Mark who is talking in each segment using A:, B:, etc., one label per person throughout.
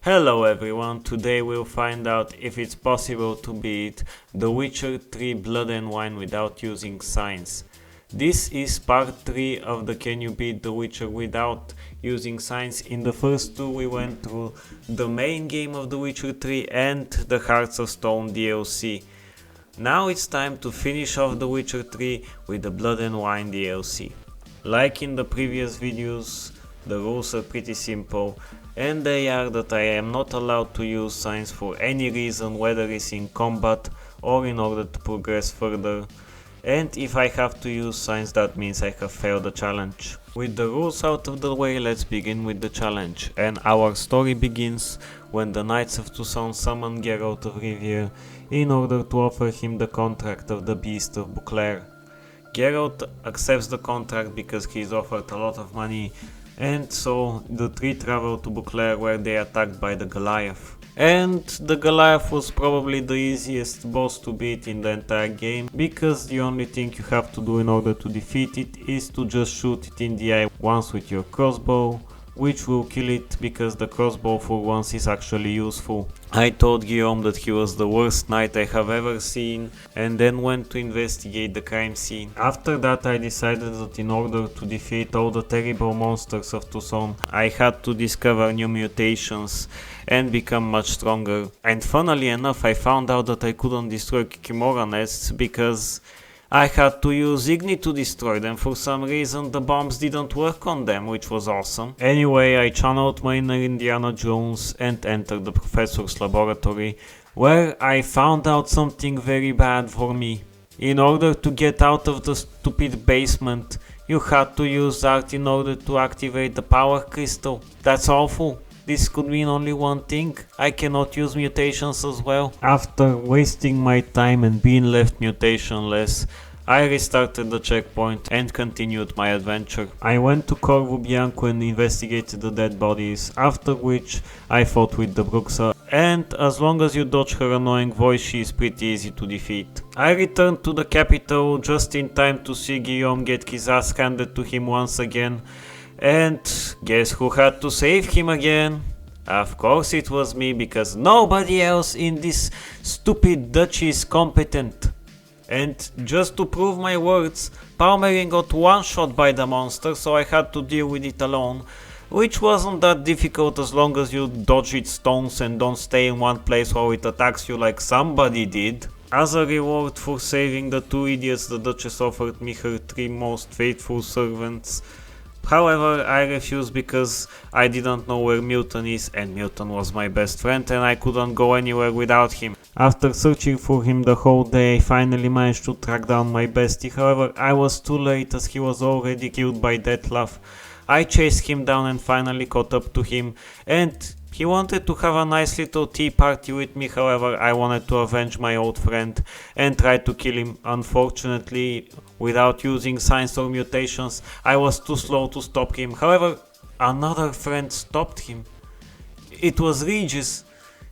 A: Hello everyone, today we'll find out if it's possible to beat The Witcher 3 Blood and Wine without using science. This is part 3 of the Can You Beat The Witcher Without Using Science. In the first two we went through the main game of The Witcher 3 and the Hearts of Stone DLC. Now it's time to finish off The Witcher 3 with the Blood and Wine DLC. Like in the previous videos, the rules are pretty simple, and they are that I am not allowed to use science for any reason, whether it's in combat or in order to progress further. And if I have to use science, that means I have failed the challenge. With the rules out of the way, let's begin with the challenge. And our story begins when the Knights of Toussaint summon Geralt of Rivia in order to offer him the contract of the Beast of Beauclair. Geralt accepts the contract because he is offered a lot of money, and so the three travel to Beauclair, where they are attacked by the Goliath. And the Goliath was probably the easiest boss to beat in the entire game, because the only thing you have to do in order to defeat it is to just shoot it in the eye once with your crossbow, which will kill it because the crossbow for once is actually useful. I told Guillaume that he was the worst knight I have ever seen, and then went to investigate the crime scene. After that I decided that in order to defeat all the terrible monsters of Toussaint, I had to discover new mutations and become much stronger. And funnily enough, I found out that I couldn't destroy Kimura nests because I had to use Igni to destroy them. For some reason the bombs didn't work on them, which was awesome. Anyway, I channeled my inner Indiana Jones and entered the professor's laboratory, where I found out something very bad for me. In order to get out of the stupid basement, you had to use art in order to activate the power crystal. That's awful. This could mean only one thing: I cannot use mutations as well. After wasting my time and being left mutationless, I restarted the checkpoint and continued my adventure. I went to Corvo Bianco and investigated the dead bodies, after which I fought with the Bruxa, and as long as you dodge her annoying voice, she is pretty easy to defeat. I returned to the capital just in time to see Guillaume get his ass handed to him once again. And guess who had to save him again? Of course it was me, because nobody else in this stupid duchy is competent. And just to prove my words, Palmerin got one shot by the monster, so I had to deal with it alone, which wasn't that difficult as long as you dodge its stones and don't stay in one place while it attacks you like somebody did. As a reward for saving the two idiots, the Duchess offered me her 3 most faithful servants. However, I refused because I didn't know where Milton is, and Milton was my best friend and I couldn't go anywhere without him. After searching for him the whole day, I finally managed to track down my bestie. However, I was too late as he was already killed by Dettlaff. I chased him down and finally caught up to him, and he wanted to have a nice little tea party with me. However, I wanted to avenge my old friend and tried to kill him. Unfortunately, without using science or mutations, I was too slow to stop him. However, another friend stopped him. It was Regis.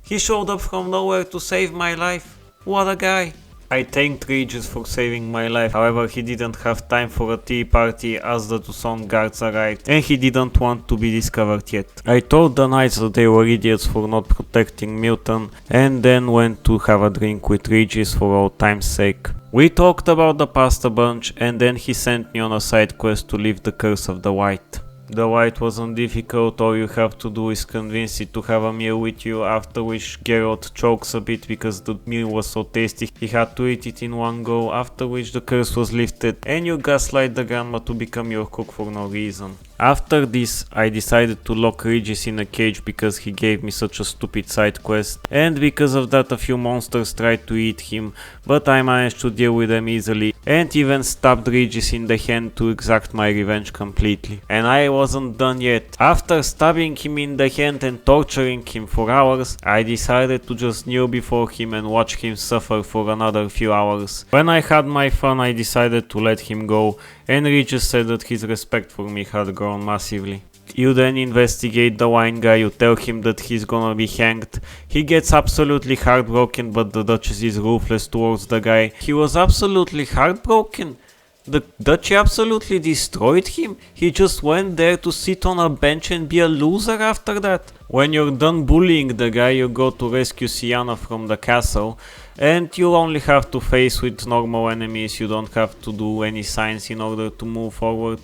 A: He showed up from nowhere to save my life. What a guy. I thanked Regis for saving my life. However, he didn't have time for a tea party as the Toussaint guards arrived, and he didn't want to be discovered yet. I told the knights that they were idiots for not protecting Milton, and then went to have a drink with Regis for old time's sake. We talked about the past a bunch, and then he sent me on a side quest to lift the curse of the White. The White wasn't difficult. All you have to do is convince it to have a meal with you, after which Geralt chokes a bit because the meal was so tasty he had to eat it in one go, after which the curse was lifted and you gaslight the grandma to become your cook for no reason. After this, I decided to lock Regis in a cage because he gave me such a stupid side quest, and because of that a few monsters tried to eat him, but I managed to deal with them easily and even stabbed Regis in the hand to exact my revenge completely. And I wasn't done yet. After stabbing him in the hand and torturing him for hours, I decided to just kneel before him and watch him suffer for another few hours. When I had my fun, I decided to let him go, and Regis said that his respect for me had grown massively. You then investigate the wine guy, you tell him that he's gonna be hanged. He gets absolutely heartbroken, but the Duchess is ruthless towards the guy. He was absolutely heartbroken? The Duchy absolutely destroyed him. He just went there to sit on a bench and be a loser after that. When you're done bullying the guy, you go to rescue Syanna from the castle, and you only have to face with normal enemies. You don't have to do any signs in order to move forward.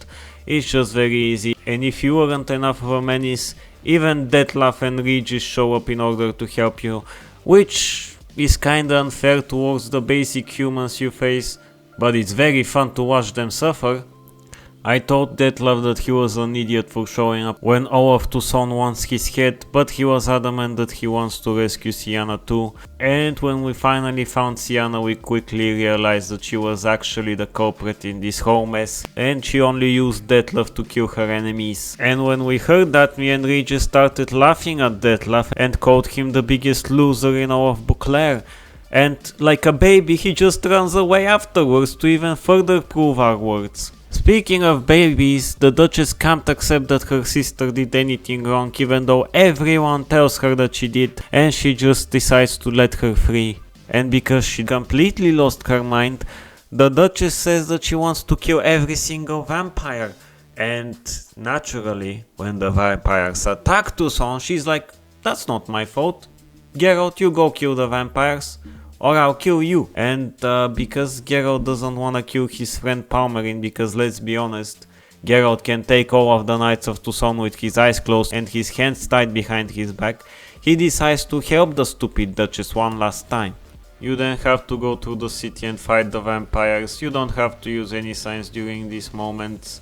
A: It's just very easy, and if you weren't enough of a menace, even Dettlaff and Regis show up in order to help you, which is kinda unfair towards the basic humans you face, but it's very fun to watch them suffer. I told Dettlaff that he was an idiot for showing up when Olaf Toussaint wants his head, but he was adamant that he wants to rescue Syanna too. And when we finally found Syanna, we quickly realized that she was actually the culprit in this whole mess, and she only used Dettlaff to kill her enemies. And when we heard that, me and Regis started laughing at Dettlaff and called him the biggest loser in all of Beauclair. And like a baby, he just runs away afterwards to even further prove our words. Speaking of babies, the Duchess can't accept that her sister did anything wrong, even though everyone tells her that she did, and she just decides to let her free. And because she completely lost her mind, the Duchess says that she wants to kill every single vampire. And naturally, when the vampires attack Toussaint, she's like, "That's not my fault. Geralt, you go kill the vampires, or I'll kill you." And because Geralt doesn't wanna kill his friend Palmerin, because let's be honest, Geralt can take all of the Knights of Toussaint with his eyes closed and his hands tied behind his back, he decides to help the stupid Duchess one last time. You then have to go through the city and fight the vampires. You don't have to use any signs during these moments.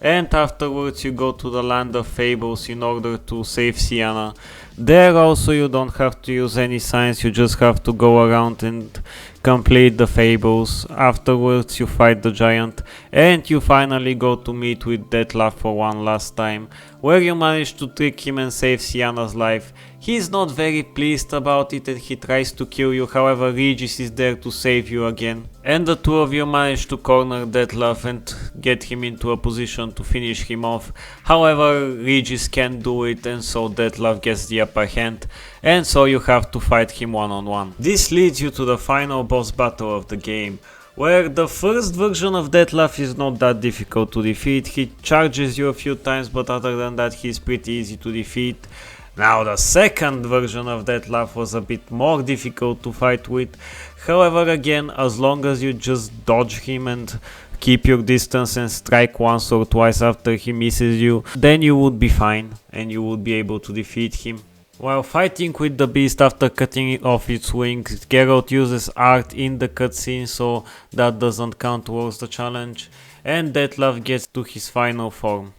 A: And afterwards you go to the Land of Fables in order to save Syanna. There also you don't have to use any signs, you just have to go around and complete the fables. Afterwards you fight the giant, and you finally go to meet with Dettlaff for one last time, where you manage to trick him and save Syanna's life. He's not very pleased about it and he tries to kill you, however Regis is there to save you again. And the two of you manage to corner Dettlaff and get him into a position to finish him off. However, Regis can't do it, and so Dettlaff gets the upper hand, and so you have to fight him one-on-one. This leads you to the final boss battle of the game, where the first version of Dettlaff is not that difficult to defeat. He charges you a few times, but other than that he's pretty easy to defeat. Now the second version of Dettlaff was a bit more difficult to fight with. However, again, as long as you just dodge him and keep your distance and strike once or twice after he misses you, then you would be fine and you would be able to defeat him. While fighting with the beast after cutting off its wings, Geralt uses art in the cutscene, so that doesn't count towards the challenge, and Dettlaff gets to his final form.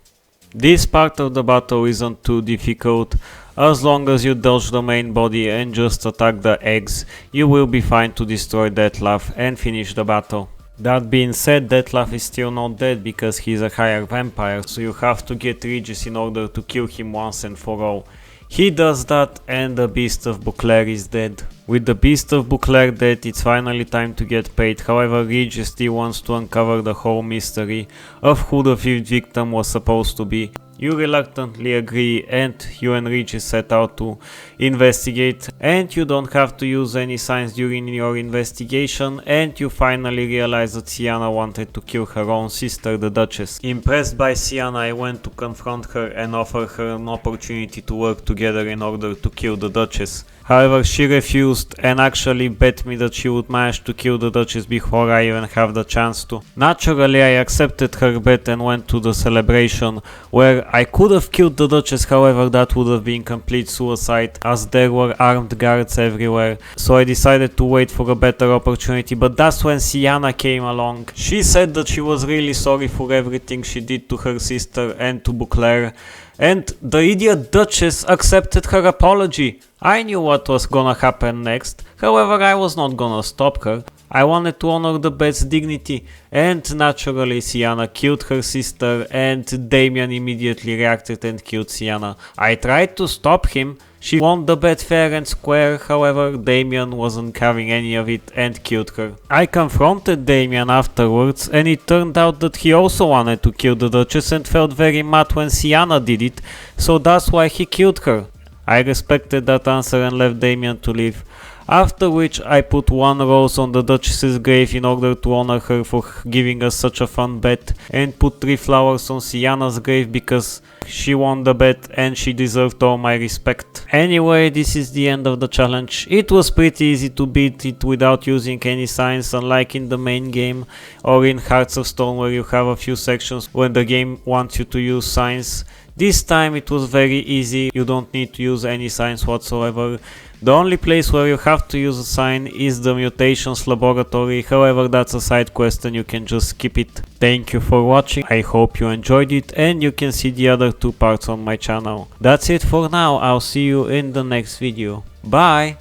A: This part of the battle isn't too difficult. As long as you dodge the main body and just attack the eggs, you will be fine to destroy Dettlaff and finish the battle. That being said, Dettlaff is still not dead because he's a higher vampire, so you have to get Regis in order to kill him once and for all. He does that and the Beast of Beauclair is dead. With the Beast of Beauclair dead, it's finally time to get paid. However, Regis still wants to uncover the whole mystery of who the fifth victim was supposed to be. You reluctantly agree, and you and Regis set out to investigate, and you don't have to use any signs during your investigation, and you finally realize that Syanna wanted to kill her own sister, the Duchess. Impressed by Syanna, I went to confront her and offer her an opportunity to work together in order to kill the Duchess. However, she refused and actually bet me that she would manage to kill the Duchess before I even have the chance to. Naturally, I accepted her bet and went to the celebration, where I could have killed the Duchess, however that would have been complete suicide as there were armed guards everywhere. So I decided to wait for a better opportunity, but that's when Syanna came along. She said that she was really sorry for everything she did to her sister and to Beauclair, and the idiot Duchess accepted her apology. I knew what was gonna happen next, however I was not gonna stop her. I wanted to honor the bet's dignity, and naturally Syanna killed her sister, and Damian immediately reacted and killed Syanna. I tried to stop him. She won the bet fair and square, however Damian wasn't having any of it and killed her. I confronted Damian afterwards, and it turned out that he also wanted to kill the Duchess and felt very mad when Syanna did it, so that's why he killed her. I respected that answer and left Damian to live. After which I put one rose on the Duchess's grave in order to honor her for giving us such a fun bet, and put 3 flowers on Syanna's grave because she won the bet and she deserved all my respect. Anyway, this is the end of the challenge. It was pretty easy to beat it without using any signs, unlike in the main game or in Hearts of Stone where you have a few sections when the game wants you to use signs. This time it was very easy, you don't need to use any signs whatsoever. The only place where you have to use a sign is the Mutations Laboratory, however that's a side quest and you can just skip it. Thank you for watching, I hope you enjoyed it and you can see the other 2 parts on my channel. That's it for now, I'll see you in the next video. Bye!